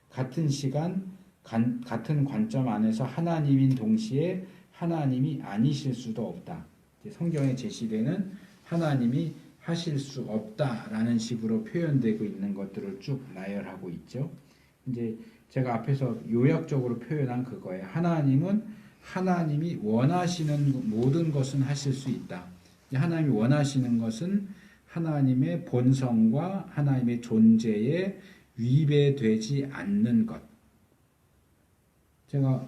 같은 시간 같은 관점 안에서 하나님인 동시에 하나님이 아니실 수도 없다. 성경에 제시되는 하나님이 하실 수 없다라는 식으로 표현되고 있는 것들을 쭉 나열하고 있죠. 이제 제가 앞에서 요약적으로 표현한 그거예요. 하나님은 하나님이 원하시는 모든 것은 하실 수 있다. 하나님이 원하시는 것은 하나님의 본성과 하나님의 존재에 위배되지 않는 것. 제가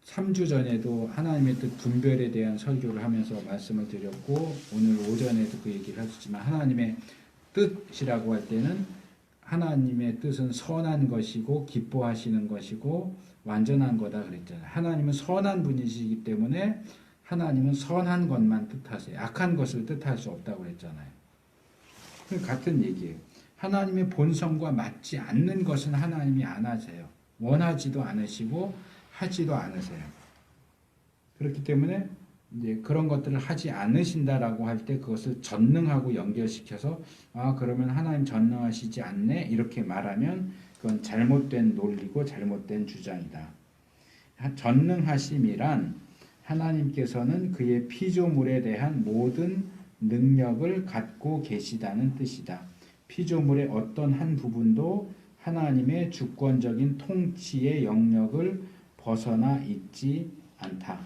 3주 전에도 하나님의 뜻 분별에 대한 설교를 하면서 말씀을 드렸고 오늘 오전에도 그 얘기를 하셨지만 하나님의 뜻이라고 할 때는 하나님의 뜻은 선한 것이고 기뻐하시는 것이고 완전한 거다 그랬잖아요. 하나님은 선한 분이시기 때문에 하나님은 선한 것만 뜻하세요. 악한 것을 뜻할 수 없다고 그랬잖아요. 같은 얘기예요. 하나님의 본성과 맞지 않는 것은 하나님이 안 하세요. 원하지도 않으시고 하지도 않으세요. 그렇기 때문에 이제 그런 것들을 하지 않으신다라고 할 때 그것을 전능하고 연결시켜서 그러면 하나님 전능하시지 않네 이렇게 말하면 그건 잘못된 논리고 잘못된 주장이다. 전능하심이란 하나님께서는 그의 피조물에 대한 모든 능력을 갖고 계시다는 뜻이다. 피조물의 어떤 한 부분도 하나님의 주권적인 통치의 영역을 벗어나 있지 않다.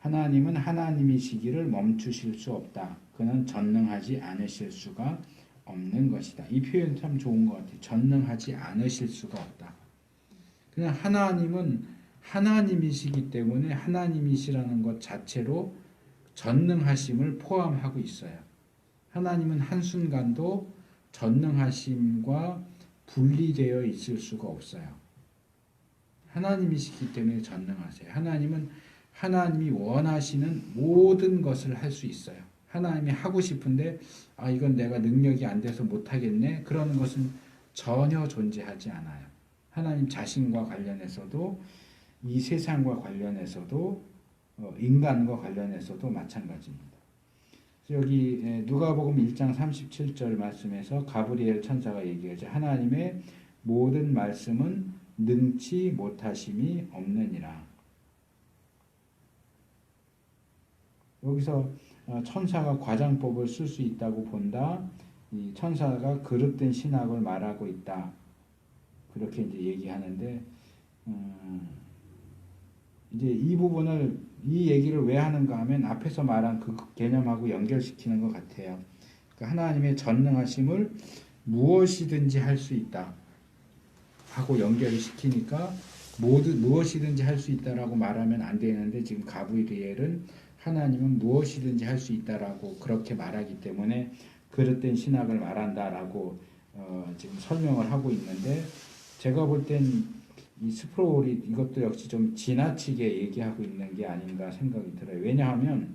하나님은 하나님이시기를 멈추실 수 없다. 그는 전능하지 않으실 수가 없는 것이다. 이 표현 참 좋은 것 같아요. 전능하지 않으실 수가 없다. 그냥 하나님은 하나님이시기 때문에 하나님이시라는 것 자체로 전능하심을 포함하고 있어요. 하나님은 한순간도 전능하심과 분리되어 있을 수가 없어요. 하나님이시기 때문에 전능하세요. 하나님은 하나님이 원하시는 모든 것을 할 수 있어요. 하나님이 하고 싶은데 이건 내가 능력이 안 돼서 못하겠네. 그러는 것은 전혀 존재하지 않아요. 하나님 자신과 관련해서도 이 세상과 관련해서도 인간과 관련해서도 마찬가지입니다. 여기 누가복음 1장 37절 말씀에서 가브리엘 천사가 얘기하죠. 하나님의 모든 말씀은 능치 못하심이 없느니라. 여기서 천사가 과장법을 쓸 수 있다고 본다. 이 천사가 그릇된 신학을 말하고 있다. 그렇게 이제 얘기하는데 이제 이 부분을 이 얘기를 왜 하는가 하면 앞에서 말한 그 개념하고 연결시키는 것 같아요. 그러니까 하나님의 전능하심을 무엇이든지 할 수 있다 하고 연결을 시키니까 무엇이든지 할 수 있다라고 말하면 안 되는데 지금 가브리엘은 하나님은 무엇이든지 할 수 있다라고 그렇게 말하기 때문에 그릇된 신학을 말한다라고 지금 설명을 하고 있는데 제가 볼 땐 이 스프롤이 이것도 역시 좀 지나치게 얘기하고 있는 게 아닌가 생각이 들어요. 왜냐하면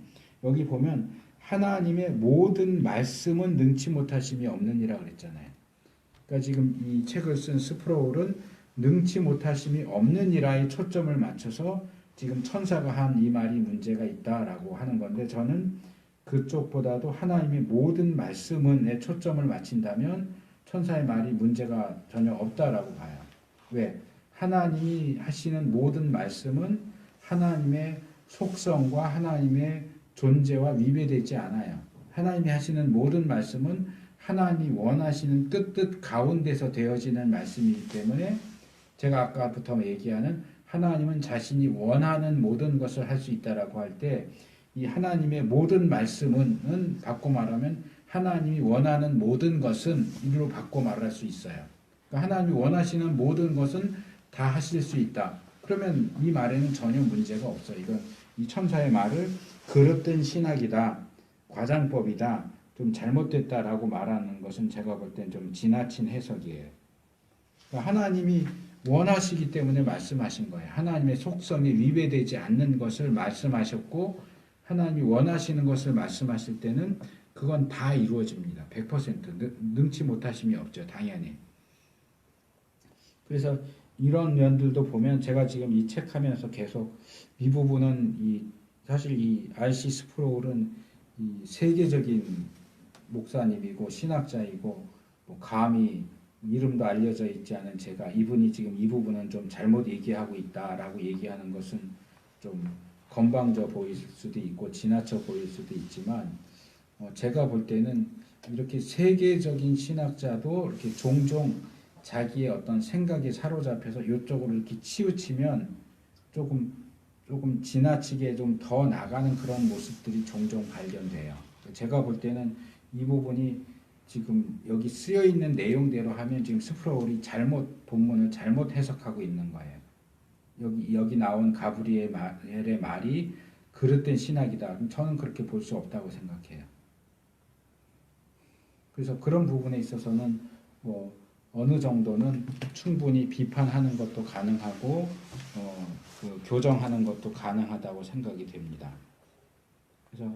여기 보면 하나님의 모든 말씀은 능치 못하심이 없느니라 그랬잖아요. 그러니까 지금 이 책을 쓴 스프롤은 능치 못하심이 없느니라에 초점을 맞춰서 지금 천사가 한 이 말이 문제가 있다라고 하는 건데 저는 그쪽보다도 하나님의 모든 말씀에 초점을 맞춘다면 천사의 말이 문제가 전혀 없다라고 봐요. 왜? 하나님이 하시는 모든 말씀은 하나님의 속성과 하나님의 존재와 위배되지 않아요. 하나님이 하시는 모든 말씀은 하나님이 원하시는 뜻 가운데서 되어지는 말씀이기 때문에 제가 아까부터 얘기하는 하나님은 자신이 원하는 모든 것을 할 수 있다라고 할 때 이 하나님의 모든 말씀은 바꿔 말하면 하나님이 원하는 모든 것은 이로 바꿔 말할 수 있어요. 그러니까 하나님이 원하시는 모든 것은 다 하실 수 있다. 그러면 이 말에는 전혀 문제가 없어요. 이건 이 천사의 말을 그릇된 신학이다, 과장법이다, 좀 잘못됐다라고 말하는 것은 제가 볼 땐 좀 지나친 해석이에요. 그러니까 하나님이 원하시기 때문에 말씀하신 거예요. 하나님의 속성이 위배되지 않는 것을 말씀하셨고 하나님이 원하시는 것을 말씀하실 때는 그건 다 이루어집니다. 100% 능치 못하심이 없죠. 당연히. 그래서 이런 면들도 보면 제가 지금 이 책 하면서 계속 이 부분은 사실 이 R.C. 스프롤은 이 세계적인 목사님이고 신학자이고 뭐 감히 이름도 알려져 있지 않은 제가 이분이 지금 이 부분은 좀 잘못 얘기하고 있다라고 얘기하는 것은 좀 건방져 보일 수도 있고 지나쳐 보일 수도 있지만 제가 볼 때는 이렇게 세계적인 신학자도 이렇게 종종 자기의 어떤 생각에 사로잡혀서 이쪽으로 이렇게 치우치면 조금 지나치게 좀 더 나가는 그런 모습들이 종종 발견돼요. 제가 볼 때는 이 부분이 지금 여기 쓰여 있는 내용대로 하면 지금 스프로울이 본문을 잘못 해석하고 있는 거예요. 여기 나온 가브리엘의 말이 그릇된 신학이다. 그럼 저는 그렇게 볼 수 없다고 생각해요. 그래서 그런 부분에 있어서는 뭐 어느 정도는 충분히 비판하는 것도 가능하고 그 교정하는 것도 가능하다고 생각이 됩니다. 그래서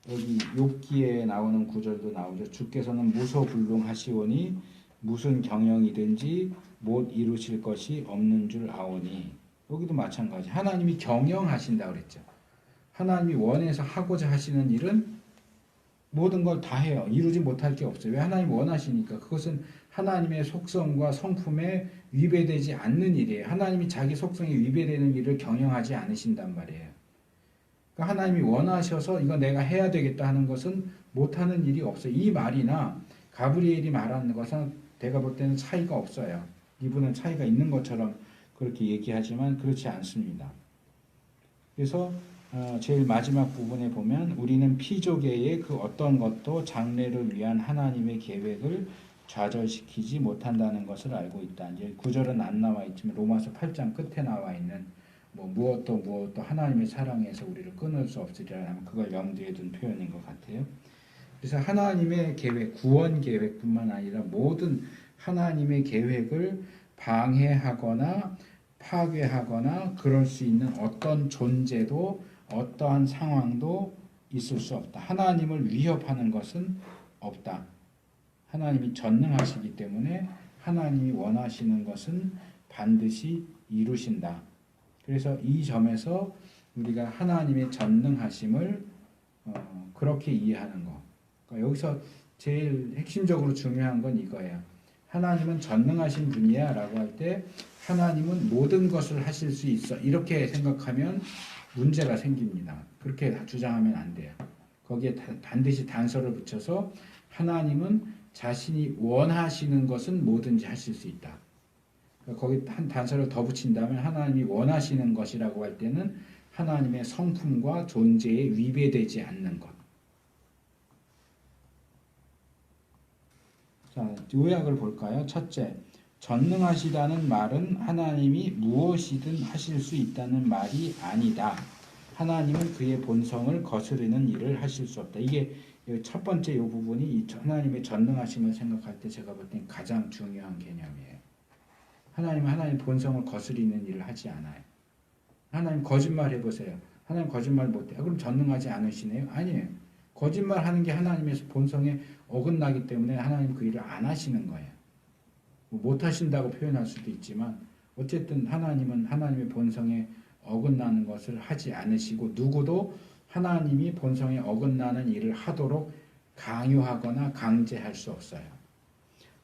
여기 욥기에 나오는 구절도 나오죠. 주께서는 무소불능하시오니 무슨 경영이든지 못 이루실 것이 없는 줄 아오니. 여기도 마찬가지. 하나님이 경영하신다 그랬죠. 하나님이 원해서 하고자 하시는 일은 모든 걸 다 해요. 이루지 못할 게 없어요. 왜? 하나님 원하시니까. 그것은 하나님의 속성과 성품에 위배되지 않는 일이에요. 하나님이 자기 속성에 위배되는 일을 경영하지 않으신단 말이에요. 그러니까 하나님이 원하셔서 이거 내가 해야 되겠다 하는 것은 못하는 일이 없어요. 이 말이나 가브리엘이 말하는 것은 내가 볼 때는 차이가 없어요. 이분은 차이가 있는 것처럼 그렇게 얘기하지만 그렇지 않습니다. 그래서 제일 마지막 부분에 보면 우리는 피조계의 그 어떤 것도 장래를 위한 하나님의 계획을 좌절시키지 못한다는 것을 알고 있다. 이제 구절은 안 나와 있지만 로마서 8장 끝에 나와 있는 뭐 무엇도 하나님의 사랑에서 우리를 끊을 수 없으리라 하면 그걸 염두에 둔 표현인 것 같아요. 그래서 하나님의 계획, 구원 계획뿐만 아니라 모든 하나님의 계획을 방해하거나 파괴하거나 그럴 수 있는 어떤 존재도 어떠한 상황도 있을 수 없다. 하나님을 위협하는 것은 없다. 하나님이 전능하시기 때문에 하나님이 원하시는 것은 반드시 이루신다. 그래서 이 점에서 우리가 하나님의 전능하심을 그렇게 이해하는 거. 그러니까 여기서 제일 핵심적으로 중요한 건 이거예요. 하나님은 전능하신 분이야 라고 할 때 하나님은 모든 것을 하실 수 있어. 이렇게 생각하면 문제가 생깁니다. 그렇게 주장하면 안 돼요. 거기에 반드시 단서를 붙여서 하나님은 자신이 원하시는 것은 뭐든지 하실 수 있다. 거기 한 단서를 더 붙인다면 하나님이 원하시는 것이라고 할 때는 하나님의 성품과 존재에 위배되지 않는 것. 자, 요약을 볼까요? 첫째, 전능하시다는 말은 하나님이 무엇이든 하실 수 있다는 말이 아니다. 하나님은 그의 본성을 거스르는 일을 하실 수 없다. 이게 첫 번째 이 부분이 하나님의 전능하심을 생각할 때 제가 볼 땐 가장 중요한 개념이에요. 하나님은 하나님 본성을 거스리는 일을 하지 않아요. 하나님 거짓말 해보세요. 하나님 거짓말 못해요. 그럼 전능하지 않으시네요? 아니에요. 거짓말하는 게 하나님의 본성에 어긋나기 때문에 하나님 그 일을 안 하시는 거예요. 못하신다고 표현할 수도 있지만 어쨌든 하나님은 하나님의 본성에 어긋나는 것을 하지 않으시고 누구도 하나님이 본성에 어긋나는 일을 하도록 강요하거나 강제할 수 없어요.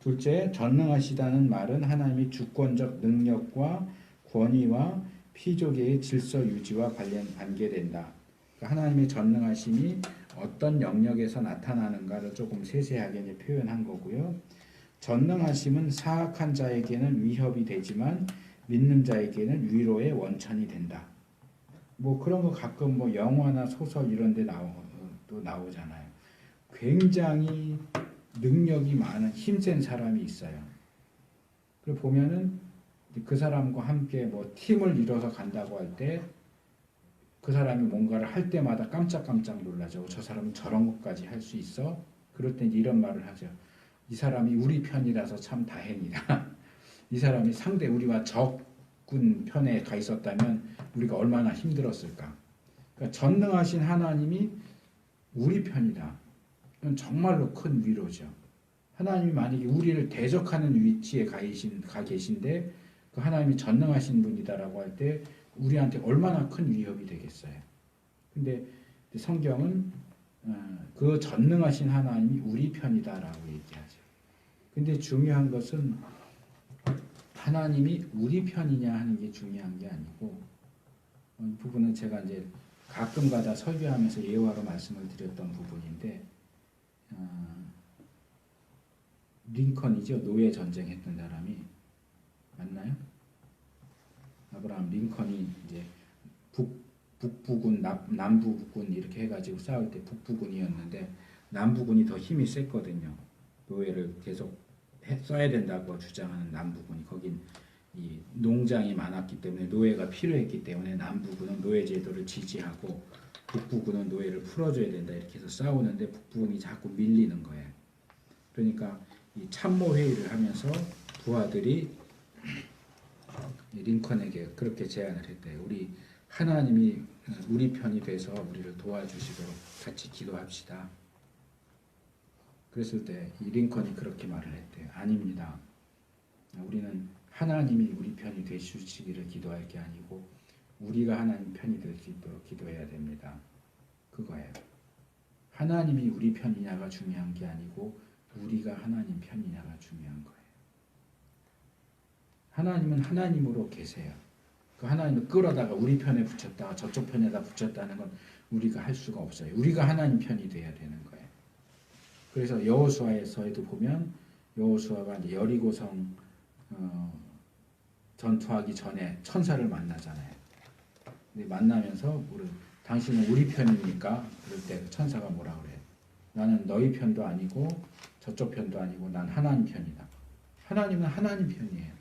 둘째, 전능하시다는 말은 하나님의 주권적 능력과 권위와 피조계의 질서 유지와 관계된다. 그러니까 하나님의 전능하심이 어떤 영역에서 나타나는가를 조금 세세하게 표현한 거고요. 전능하심은 사악한 자에게는 위협이 되지만 믿는 자에게는 위로의 원천이 된다. 뭐 그런 거 가끔 뭐 영화나 소설 이런 데 또 나오잖아요. 굉장히 능력이 많은 힘센 사람이 있어요. 그리고 보면은 그 사람과 함께 뭐 팀을 이뤄서 간다고 할 때 그 사람이 뭔가를 할 때마다 깜짝깜짝 놀라죠. 저 사람은 저런 것까지 할 수 있어? 그럴 때 이런 말을 하죠. 이 사람이 우리 편이라서 참 다행이다. 이 사람이 상대 우리와 적군 편에 가 있었다면 우리가 얼마나 힘들었을까. 그러니까 전능하신 하나님이 우리 편이다. 이건 정말로 큰 위로죠. 하나님이 만약에 우리를 대적하는 위치에 가 계신데 그 하나님이 전능하신 분이다라고 할 때 우리한테 얼마나 큰 위협이 되겠어요. 근데 성경은 그 전능하신 하나님이 우리 편이다라고 얘기하죠. 근데 중요한 것은 하나님이 우리 편이냐 하는 게 중요한 게 아니고 이 부분은 제가 이제 가끔가다 설교하면서 예화로 말씀을 드렸던 부분인데 링컨이죠. 노예 전쟁했던 사람이 맞나요? 아브라함 링컨이 이제 북부군, 남부군 이렇게 해가지고 싸울 때 북부군이었는데 남부군이 더 힘이 셌거든요. 노예를 계속 써야 된다고 주장하는 남부군이 거긴 이 농장이 많았기 때문에 노예가 필요했기 때문에 남부군은 노예 제도를 지지하고 북부군은 노예를 풀어줘야 된다 이렇게 해서 싸우는데 북부군이 자꾸 밀리는 거예요. 그러니까 이 참모 회의를 하면서 부하들이 링컨에게 그렇게 제안을 했대요. 우리 하나님이 우리 편이 돼서 우리를 도와주시도록 같이 기도합시다. 그랬을 때 이 링컨이 그렇게 말을 했대요. 아닙니다. 우리는 하나님이 우리 편이 되시기를 기도할 게 아니고 우리가 하나님 편이 될 수 있도록 기도해야 됩니다. 그거예요. 하나님이 우리 편이냐가 중요한 게 아니고 우리가 하나님 편이냐가 중요한 거예요. 하나님은 하나님으로 계세요. 그 하나님을 끌어다가 우리 편에 붙였다가 저쪽 편에다 붙였다는 건 우리가 할 수가 없어요. 우리가 하나님 편이 돼야 되는 거예요. 그래서 여호수아에서도 보면 여호수아가 이제 여리고성 전투하기 전에 천사를 만나잖아요. 근데 만나면서 당신은 우리 편입니까? 그럴 때 천사가 뭐라 그래요? 나는 너희 편도 아니고 저쪽 편도 아니고 난 하나님 편이다. 하나님은 하나님 편이에요.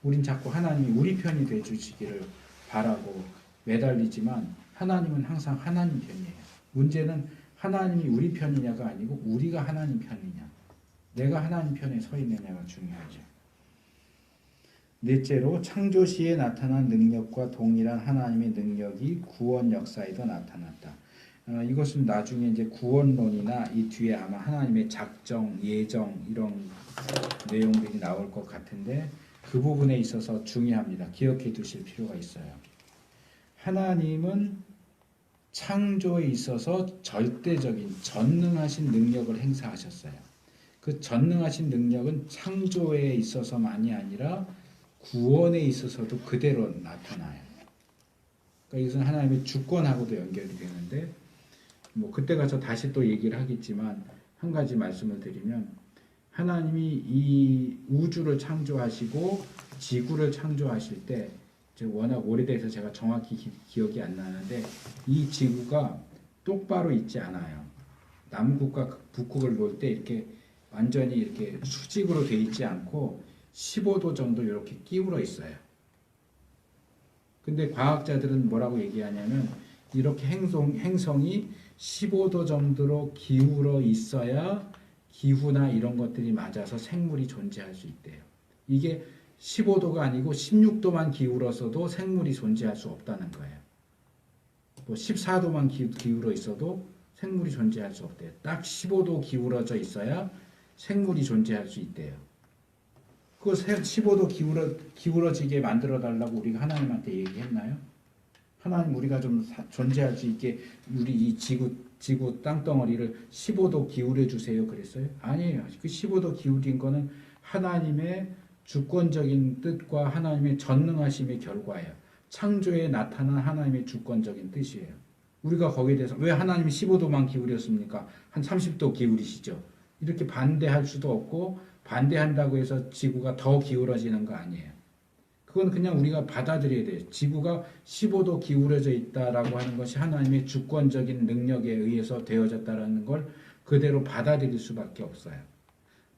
우린 자꾸 하나님이 우리 편이 되주시기를 바라고 매달리지만 하나님은 항상 하나님 편이에요. 문제는 하나님이 우리 편이냐가 아니고 우리가 하나님 편이냐. 내가 하나님 편에 서 있느냐가 중요하죠. 넷째로 창조 시에 나타난 능력과 동일한 하나님의 능력이 구원 역사에도 나타났다. 이것은 나중에 이제 구원론이나 이 뒤에 아마 하나님의 작정, 예정 이런 내용들이 나올 것 같은데 그 부분에 있어서 중요합니다. 기억해 두실 필요가 있어요. 하나님은 창조에 있어서 절대적인 전능하신 능력을 행사하셨어요. 그 전능하신 능력은 창조에 있어서만이 아니라 구원에 있어서도 그대로 나타나요. 그러니까 이것은 하나님의 주권하고도 연결이 되는데 뭐 그때 가서 다시 또 얘기를 하겠지만 한 가지 말씀을 드리면 하나님이 이 우주를 창조하시고 지구를 창조하실 때 워낙 오래돼서 제가 정확히 기억이 안 나는데 이 지구가 똑바로 있지 않아요. 남극과 북극을 놓을 때 이렇게 완전히 이렇게 수직으로 돼 있지 않고 15도 정도 이렇게 기울어 있어요. 근데 과학자들은 뭐라고 얘기하냐면 이렇게 행성이 15도 정도로 기울어 있어야 기후나 이런 것들이 맞아서 생물이 존재할 수 있대요. 이게 15도가 아니고 16도만 기울어서도 생물이 존재할 수 없다는 거예요. 뭐 14도만 기울어 있어도 생물이 존재할 수 없대요. 딱 15도 기울어져 있어야 생물이 존재할 수 있대요. 그 15도 기울어지게 만들어 달라고 우리가 하나님한테 얘기했나요? 하나님 우리가 좀 존재할 수 있게 우리 이 지구 땅덩어리를 15도 기울여 주세요 그랬어요? 아니에요. 그 15도 기울인 거는 하나님의 주권적인 뜻과 하나님의 전능하심의 결과예요. 창조에 나타난 하나님의 주권적인 뜻이에요. 우리가 거기에 대해서 왜 하나님이 15도만 기울였습니까? 한 30도 기울이시죠. 이렇게 반대할 수도 없고 반대한다고 해서 지구가 더 기울어지는 거 아니에요. 그건 그냥 우리가 받아들여야 돼요. 지구가 15도 기울어져 있다라고 하는 것이 하나님의 주권적인 능력에 의해서 되어졌다라는 걸 그대로 받아들일 수밖에 없어요.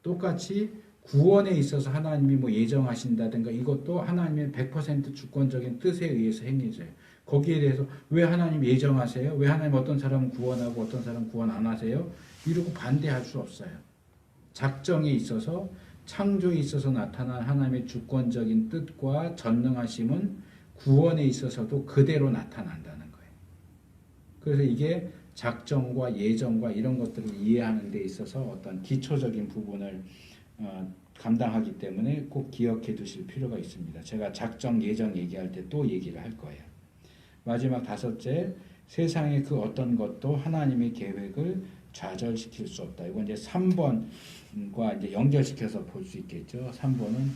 똑같이 구원에 있어서 하나님이 뭐 예정하신다든가 이것도 하나님의 100% 주권적인 뜻에 의해서 행해져요. 거기에 대해서 왜 하나님 예정하세요? 왜 하나님 어떤 사람은 구원하고 어떤 사람은 구원 안 하세요? 이러고 반대할 수 없어요. 작정에 있어서 창조에 있어서 나타난 하나님의 주권적인 뜻과 전능하심은 구원에 있어서도 그대로 나타난다는 거예요. 그래서 이게 작정과 예정과 이런 것들을 이해하는 데 있어서 어떤 기초적인 부분을 감당하기 때문에 꼭 기억해 두실 필요가 있습니다. 제가 작정, 예정 얘기할 때 또 얘기를 할 거예요. 마지막 다섯째, 세상의 그 어떤 것도 하나님의 계획을 좌절시킬 수 없다. 이건 이제 3번과 이제 연결시켜서 볼 수 있겠죠. 3번은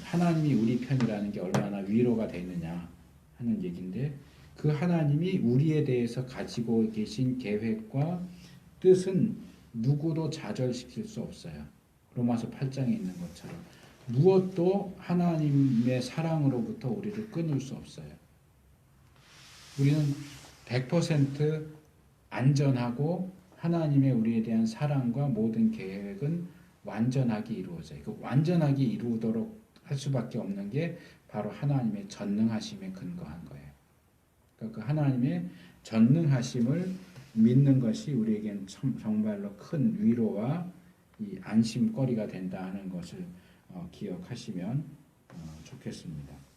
하나님이 우리 편이라는 게 얼마나 위로가 되느냐 하는 얘기인데 그 하나님이 우리에 대해서 가지고 계신 계획과 뜻은 누구도 좌절시킬 수 없어요. 로마서 8장에 있는 것처럼 무엇도 하나님의 사랑으로부터 우리를 끊을 수 없어요. 우리는 100% 안전하고 하나님의 우리에 대한 사랑과 모든 계획은 완전하게 이루어져요. 그 완전하게 이루도록 할 수밖에 없는 게 바로 하나님의 전능하심에 근거한 거예요. 그러니까 그 하나님의 전능하심을 믿는 것이 우리에겐 정말로 큰 위로와 이 안심거리가 된다 하는 것을 기억하시면 좋겠습니다.